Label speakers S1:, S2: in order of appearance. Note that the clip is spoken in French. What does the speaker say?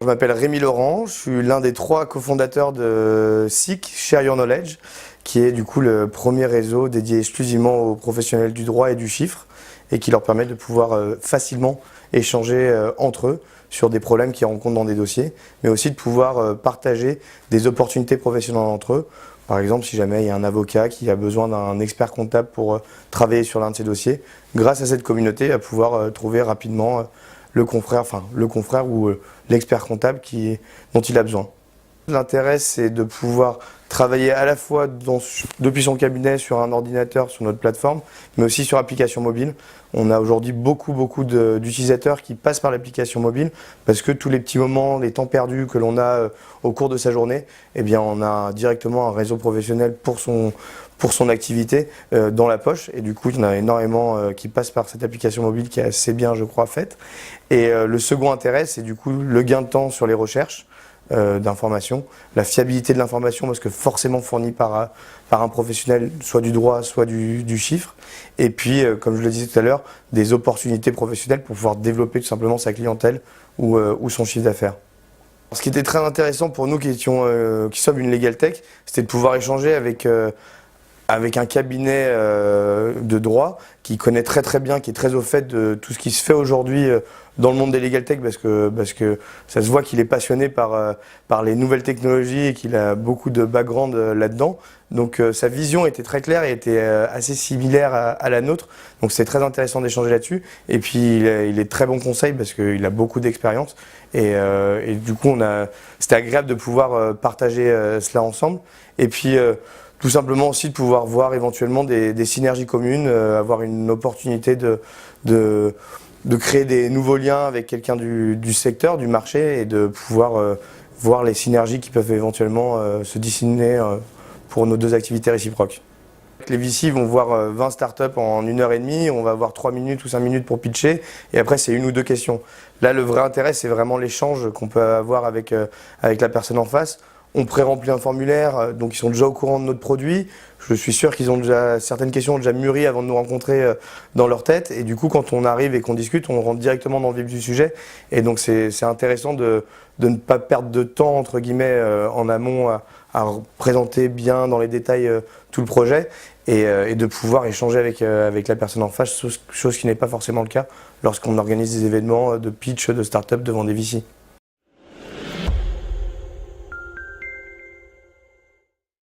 S1: Je m'appelle Rémi Laurent, je suis l'un des 3 cofondateurs de SIC, Share Your Knowledge, qui est du coup le premier réseau dédié exclusivement aux professionnels du droit et du chiffre et qui leur permet de pouvoir facilement échanger entre eux sur des problèmes qu'ils rencontrent dans des dossiers, mais aussi de pouvoir partager des opportunités professionnelles entre eux. Par exemple, si jamais il y a un avocat qui a besoin d'un expert comptable pour travailler sur l'un de ses dossiers, grâce à cette communauté, il va pouvoir trouver rapidement le confrère ou l'expert comptable dont il a besoin. L'intérêt, c'est de pouvoir travailler à la fois depuis son cabinet sur un ordinateur, sur notre plateforme, mais aussi sur application mobile. On a aujourd'hui beaucoup d'utilisateurs qui passent par l'application mobile parce que tous les petits moments, les temps perdus que l'on a au cours de sa journée, eh bien, on a directement un réseau professionnel pour son activité dans la poche. Et du coup, il y en a énormément qui passent par cette application mobile qui est assez bien, je crois, faite. Et le second intérêt, c'est du coup le gain de temps sur les recherches d'information, la fiabilité de l'information parce que forcément fournie par un professionnel, soit du droit, soit du chiffre, et puis comme je le disais tout à l'heure, des opportunités professionnelles pour pouvoir développer tout simplement sa clientèle ou son chiffre d'affaires. Ce qui était très intéressant pour nous qui sommes une Legal Tech, c'était de pouvoir échanger avec un cabinet de droit qui connaît très bien, qui est très au fait de tout ce qui se fait aujourd'hui dans le monde des Legal Tech parce que ça se voit qu'il est passionné par les nouvelles technologies et qu'il a beaucoup de background là-dedans. Donc sa vision était très claire et était assez similaire à la nôtre. Donc c'est très intéressant d'échanger là-dessus. Et puis il est très bon conseil parce qu'il a beaucoup d'expérience. Et du coup c'était agréable de pouvoir partager cela ensemble. Et puis tout simplement aussi de pouvoir voir éventuellement des synergies communes, avoir une opportunité de créer des nouveaux liens avec quelqu'un du secteur, du marché et de pouvoir voir les synergies qui peuvent éventuellement se dessiner pour nos deux activités réciproques. Les VC vont voir 20 startups en 1h30, on va avoir 3 minutes ou 5 minutes pour pitcher et après c'est 1 ou 2 questions. Là le vrai intérêt c'est vraiment l'échange qu'on peut avoir avec la personne en face. On pré-remplit un formulaire, donc ils sont déjà au courant de notre produit. Je suis sûr qu'ils ont déjà certaines questions ont déjà mûri avant de nous rencontrer dans leur tête. Et du coup, quand on arrive et qu'on discute, on rentre directement dans le vif du sujet. Et donc c'est intéressant de ne pas perdre de temps entre guillemets en amont à présenter bien dans les détails tout le projet et de pouvoir échanger avec la personne en face, chose qui n'est pas forcément le cas lorsqu'on organise des événements de pitch de start-up devant des VC.